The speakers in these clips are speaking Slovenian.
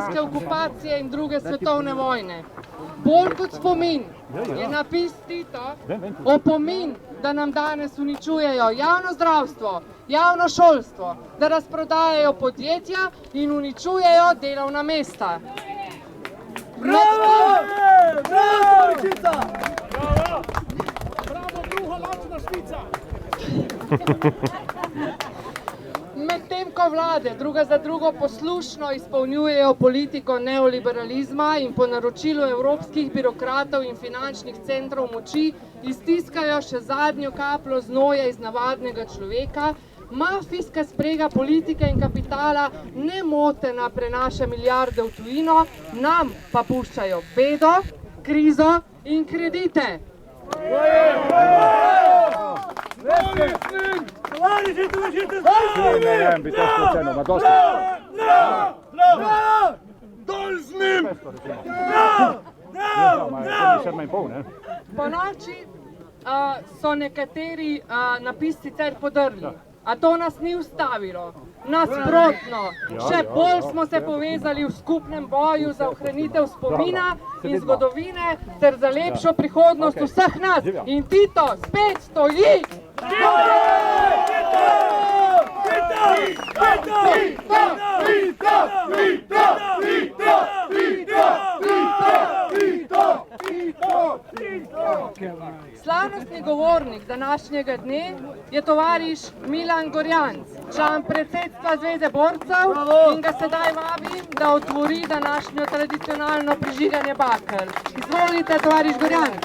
nacistske okupacije in druge svetovne vojne. Bolj kot spomin je napis Tito opomin, da nam danes uničujejo javno zdravstvo, javno šolstvo, da razprodajajo podjetja in uničujejo delovna mesta. Bravo! Bravo, Švica! Bravo, druga lačna Švica! Medtem ko vlade druga za drugo poslušno izpolnjujejo politiko neoliberalizma in po naročilu evropskih birokratov in finančnih centrov moči iztiskajo še zadnjo kapljo znoja iz navadnega človeka, mafijska sprega politike in kapitala nemotena prenaša milijarde v tujino, nam pa puščajo bedo, krizo in kredite. Po noči so nekateri napis sicer podrli, a to nas ni ustavilo. Nasprotno, še bolj smo se povezali v skupnem boju za ohranitev spomina in zgodovine ter za lepšo prihodnost vseh nas. In Tito spet stoji! Slavnostni govornik današnjega dne je tovariš Milan Gorjanc, član predsedstva Zveze borcev, in ga sedaj vabim, da otvori današnjo tradicionalno prižiganje bakel. Izvolite, tovariš Gorjanc.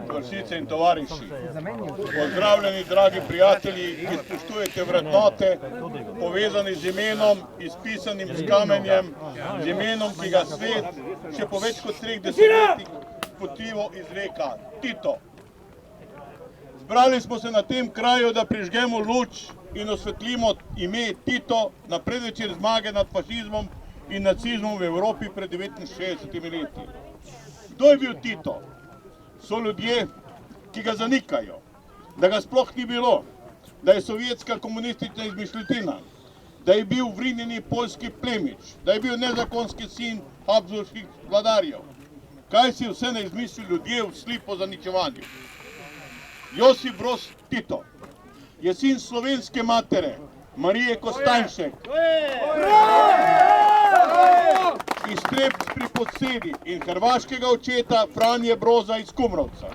Vršice in tovariši, pozdravljeni dragi prijatelji, ki spoštujete vrednote, povezani z imenom, izpisanim s kamenjem, z imenom, ki ga svet še po več kot 3 desetletjih potivo izreka Tito. Zbrali smo se na tem kraju, da prižgemo luč in osvetlimo ime Tito na predvečer zmage nad fašizmom in nacizmom v Evropi pred 69 leti. Kdo je bil Tito? So ljudje, ki ga zanikajo, da ga sploh ni bilo, da je sovjetska komunistična izmišljotina, da je bil vrinjeni poljski plemič, da je bil nezakonski sin habsburških vladarjev. Kaj si vse ne izmisli ljudje v slipo zaničevanju? Josip Broz Tito je sin slovenske matere, Marije Kostanjšek, iz Trebc pri Podsedi in hrvaškega očeta Franje Broza iz Kumrovca.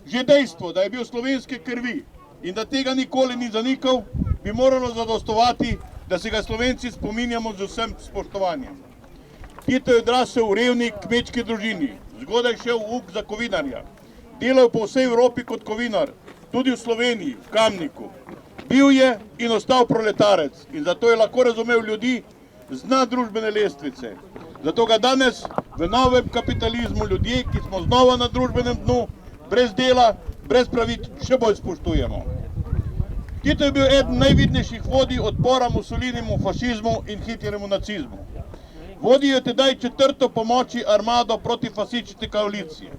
Že dejstvo, da je bil slovenske krvi in da tega nikoli ni zanikal, bi moralo zadostovati, da se ga Slovenci spominjamo z vsem spoštovanjem. Tito je odrasel v revni kmečki družini, zgodaj šel v uk za kovinarja. Delal po vsej Evropi kot kovinar, tudi v Sloveniji, v Kamniku. Bil je in ostal proletarec in zato je lahko razumel ljudi z dna družbene lestvice. Zato ga danes v novem kapitalizmu ljudje, ki smo znova na družbenem dnu, brez dela, brez pravic, še bolj spoštujemo. Tito je bil eden najvidnejših vodij odpora Mussoliniju, fašizmu in Hitlerjevemu nacizmu. Vodil je tedaj 4. pomoči armado proti fašistični koaliciji.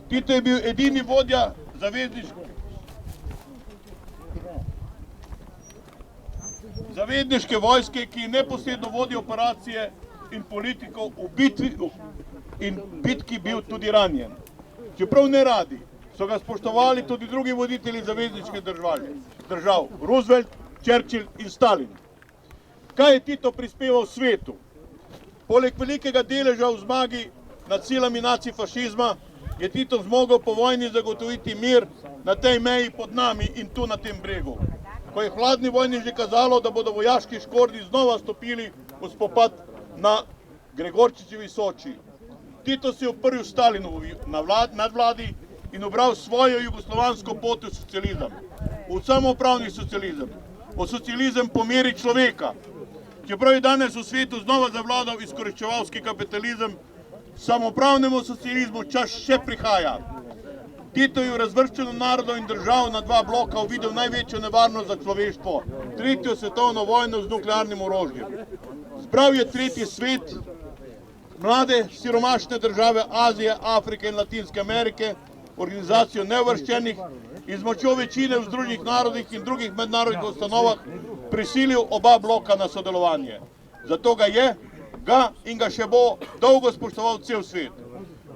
Tito je bil edini vodja zavezniške vojske, ki neposredno vodi operacije in politiko v bitvi in bitki bil tudi ranjen. Čeprav ne radi, so ga spoštovali tudi drugi voditelji zavezniških držav, Roosevelt, Churchill in Stalin. Kaj je Tito prispeval svetu? Poleg velikega deleža v zmagi nad silami nacifašizma je Tito zmogel po vojni zagotoviti mir na tej meji pod nami in tu na tem bregu. Ko je v hladni vojni že kazalo, da bodo vojaški škornji znova stopili v spopad na Gregorčičevi Soči. Tito se je uprl Stalinovi nadvladi in ubral svojo jugoslovansko pot v socializem, v samoupravni socializem, v socializem po meri človeka. Čeprav je danes v svetu znova zavladal izkoriščevalski kapitalizem, samoupravnemu socializmu čas še prihaja. Tito je v razvrščeno narodov in držav na dva bloka uvidel največjo nevarnost za človeštvo, tretjo svetovno vojno z nuklearnim orožjem. Zbral je tretji svet, mlade siromašne države Azije, Afrike in Latinske Amerike, organizacijo neuvrščenih in z močjo večine v Združenih narodih in drugih mednarodnih ustanovah prisilil oba bloka na sodelovanje. Zato ga je, ga in ga še bo dolgo spoštoval cel svet.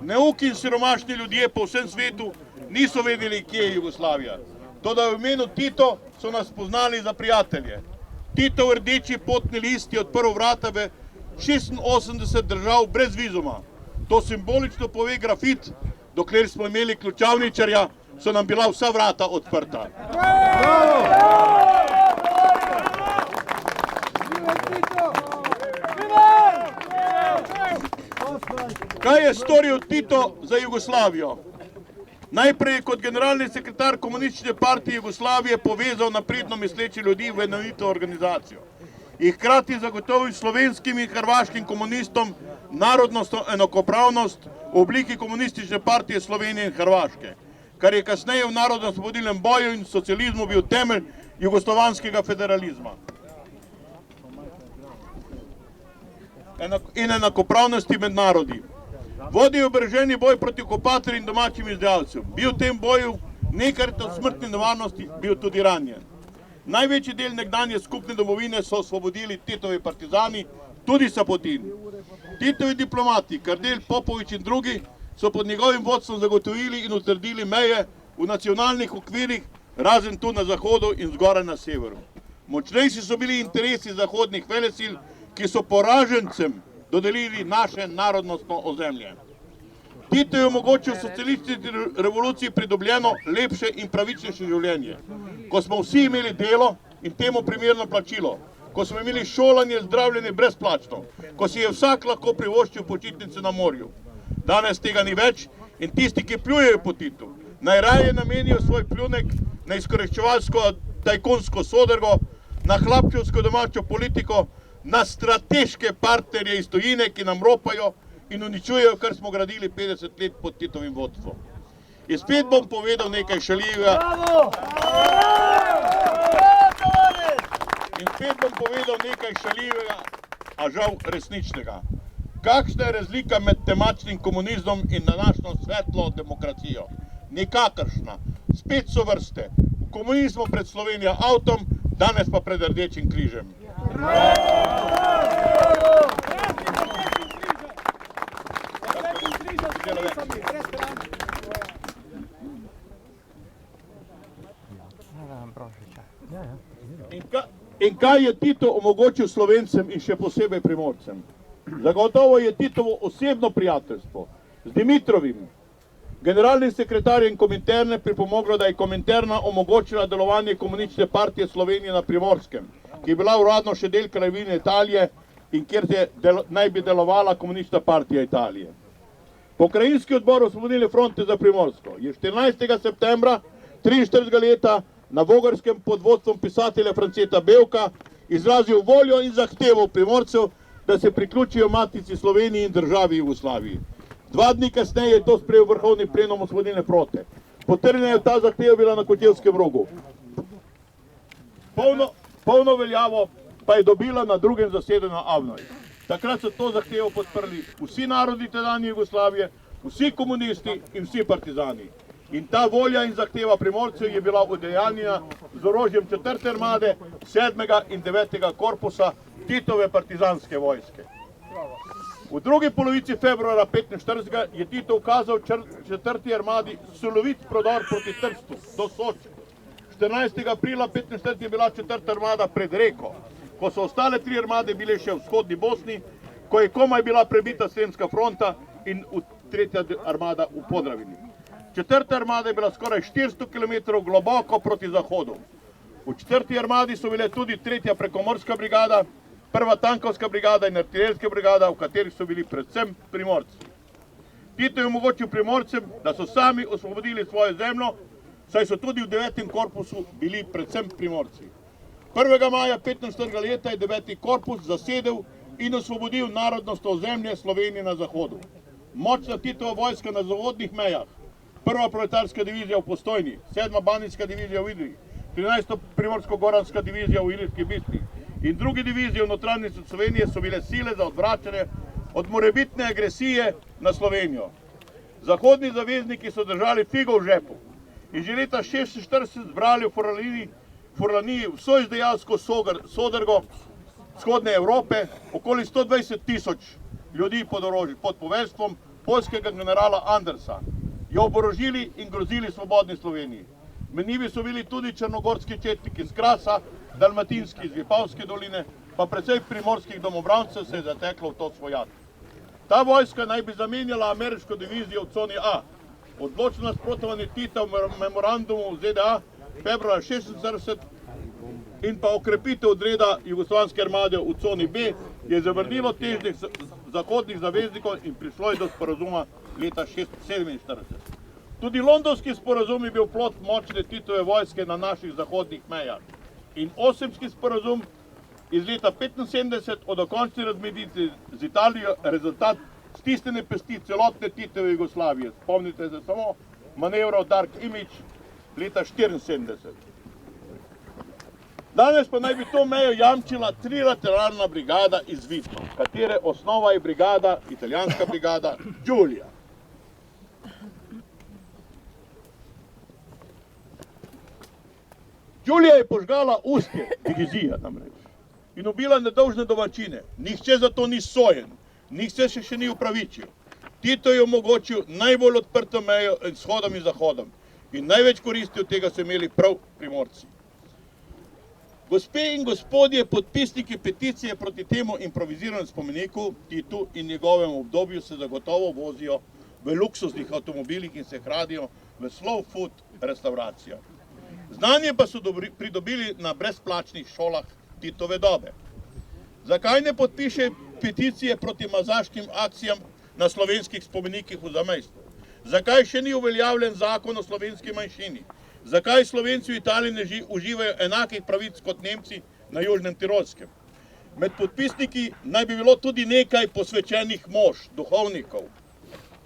Neuki in siromašni ljudje po vsem svetu niso vedeli, kje je Jugoslavija. Toda v imenu Tito so nas poznali za prijatelje. Titov rdeči potni list je odprl vrata v 86 držav brez vizuma. To simbolično pove grafit, dokler smo imeli ključavničarja, so nam bila vsa vrata odprta. Kaj je storil Tito za Jugoslavijo? Najprej je kot generalni sekretar Komunistične partije Jugoslavije povezal napredno misleče ljudi v enovito organizacijo in hkrati zagotovil slovenskim in hrvaškim komunistom narodnostno enakopravnost v obliki Komunistične partije Slovenije in Hrvaške, kar je kasneje v narodno-osvobodilnem boju in socializmu bil temelj jugoslovanskega federalizma in enakopravnosti med narodi. Vodil je oboroženi boj proti okupatorjem in domačim izdajalcem. Bil v tem boju nekajkrat od smrtne nevarnosti, bil tudi ranjen. Največji del nekdanje skupne domovine so osvobodili Titovi partizani, tudi Sapotin. Titovi diplomati, Kardelj, Popovič in drugi, so pod njegovim vodstvom zagotovili in utrdili meje v nacionalnih okvirih, razen tu na zahodu in zgoraj na severu. Močnejši so bili interesi zahodnih velesil, ki so poražencem dodelili naše narodnostno ozemlje. Tito je omogočil socialistični revoluciji pridobljeno lepše in pravičnejše življenje. Ko smo vsi imeli delo in temu primerno plačilo, ko smo imeli šolanje, zdravljenje brezplačno, ko si je vsak lahko privoščil počitnice na morju. Danes tega ni več in tisti, ki pljujejo po Titu, najraje namenijo svoj pljunek na izkoriščevalsko tajkunsko sodrgo, na hlapčevsko domačo politiko, na strateške partnerje iz tujine, ki nam ropajo in uničujejo, kar smo gradili 50 let pod Titovim vodstvom. In spet bom povedal nekaj šaljivega. A žal resničnega. Kakšna je razlika med temačnim komunizmom in današnjo svetlo demokracijo? Nikakršna. Spet so vrste. V komunizmu pred Slovenijo avtom, danes pa pred Rdečim križem. In kaj je Tito omogočil Slovencem in še posebej Primorcem? Zagotovo je Titovo osebno prijateljstvo z Dimitrovim, generalnim sekretarjem Kominterne, pripomoglo, da je Kominterna omogočila delovanje Komunistične partije Slovenije na Primorskem, ki je bila uradno še del kraljevine Italije in kjer naj bi delovala Komunistična partija Italije. Pokrajinski odbor Osvobodilne fronte za Primorsko je 14. septembra 1943 leta na Vogarskem pod vodstvom pisatelja Franceta Bevka izrazil voljo in zahtevo Primorcev, da se priključijo Matici Sloveniji in državi Jugoslaviji. 2 dni kasneje je to sprejel vrhovni plenum Osvobodilne fronte. Potrjena je ta zahteva bila na Kočevskem rogu. Polno veljavo pa je dobila na drugem zasedanju na Avnoj. Takrat so to zahtevo podprli vsi narodi tedanje Jugoslavije, vsi komunisti in vsi partizani. In ta volja in zahteva Primorcev je bila udejanjena z orožjem 4. armade, 7. in 9. korpusa Titove partizanske vojske. V drugi polovici februara 1945 je Tito ukazal 4. armadi silovit prodor proti Trstu do Soče. 14. aprila 1945 je bila 4. armada pred Reko, ko so ostale 3 armade bile še v vzhodni Bosni, ko je komaj bila prebita Sremska fronta in 3. armada v Podravini. 4. armada je bila skoraj 400 km globoko proti zahodu. V 4. armadi so bile tudi 3. prekomorska brigada, 1. tankovska brigada in artilerijska brigada, v katerih so bili predvsem Primorci. Tito je omogočil Primorcem, da so sami osvobodili svojo zemljo, saj so tudi v 9. korpusu bili predvsem Primorci. 1. maja 45. leta je 9. korpus zasedel in osvobodil narodnost ozemlje Slovenije na zahodu. Močna Titova vojska na zahodnih mejah, 1. proletarska divizija v Postojni, 7. banijska divizija v Idriji, 13. primorsko-goranska divizija v Ilirski Bistri in druge divizije v notranjosti Slovenije so bile sile za odvračanje od morebitne agresije na Slovenijo. Zahodni zavezniki so držali figo v žepu in že leta 1946 zbrali v Furlaniji vso izdajalsko sodrgo vzhodne Evrope, okoli 120 000 ljudi pod orožjem, pod poveljstvom poljskega generala Andersa, jo oborožili in grozili svobodni Sloveniji. Med njimi so bili tudi črnogorski četniki iz Krasa, dalmatinski iz Vipavske doline, pa precej primorskih domobrancev se je zateklo v to svojati. Ta vojska naj bi zamenjala ameriško divizijo v coni A. Odločno nasprotovanje Tita v memorandumu v ZDA februarja 1946 in pa okrepitev odreda jugoslovanske armade v coni B je zavrnilo težnje zahodnih zaveznikov in prišlo je do sporazuma leta 1947. Tudi londonski sporazum je bil plod močne Titove vojske na naših zahodnih mejah in Osimski sporazum iz leta 1975 o dokončni razmeditvi z Italijo rezultat stisnjene pesti celotne Titove Jugoslavije. Spomnite se samo manevra Dark Image leta 1974. Danes pa naj bi to mejo jamčila trilateralna brigada iz Vitno, katere osnova je brigada, italijanska brigada Giulia. Giulia je požgala ustje, divizija namreč, in ubila nedolžne domačine. Nihče za to ni sojen, nihče se še ni upravičil. Tito je omogočil najbolj odprto mejo med vzhodom in zahodom in največ koristi od tega so imeli prav Primorci. Gospe in gospodje, podpisniki peticije proti temu improviziranem spomeniku Titu in njegovemu obdobju se zagotovo vozijo v luksuznih avtomobilih in se hranijo v slow food restauracijah. Znanje pa so pridobili na brezplačnih šolah Titove dobe. Zakaj ne podpiše peticije proti mazaškim akcijam na slovenskih spomenikih v zamejstvu? Zakaj še ni uveljavljen zakon o slovenski manjšini? Zakaj Slovenci v Italiji ne uživajo enakih pravic kot Nemci na Južnem Tirolskem? Med podpisniki naj bi bilo tudi nekaj posvečenih mož, duhovnikov.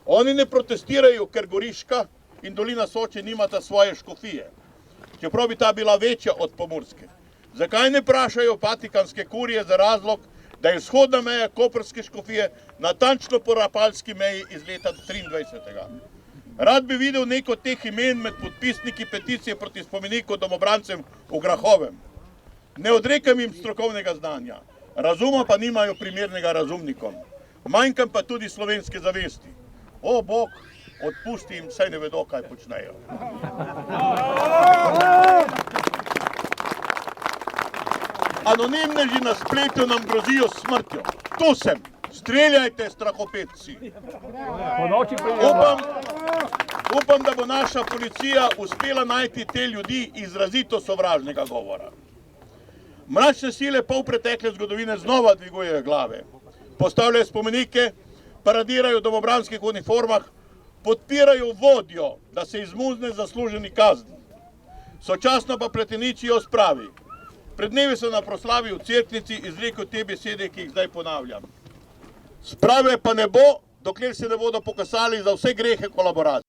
Oni ne protestirajo, ker Goriška in dolina Soče nimata svoje škofije, čeprav bi ta bila večja od pomurske. Zakaj ne vprašajo vatikanske kurije za razlog, da je vzhodna meja koprske škofije natančno po rapalski meji iz leta 1923. Rad bi videl neko teh imen med podpisniki peticije proti spomeniku domobrancem v Grahovem. Ne odrekam jim strokovnega znanja, razuma pa nimajo primernega razumnikom. Manjkam pa tudi slovenske zavesti. O Bog, odpusti jim, saj ne vedo, kaj počnejo. Anonimneži na spletu nam grozijo smrtjo. Tu sem, streljajte, strahopetci. Upam, da bo naša policija uspela najti te ljudi izrazito sovražnega govora. Mračne sile polpretekle zgodovine znova dvigujejo glave. Postavljajo spomenike, paradirajo v domobranskih uniformah, podpirajo vodjo, da se izmuzne zasluženi kazni. Sočasno pa pleteničijo spravi. Pred dnevi so na proslavi v Cerknici izrekel te besede, ki jih zdaj ponavljam. Sprave pa ne bo, dokler se ne bodo pokasali za vse grehe kolaboracije.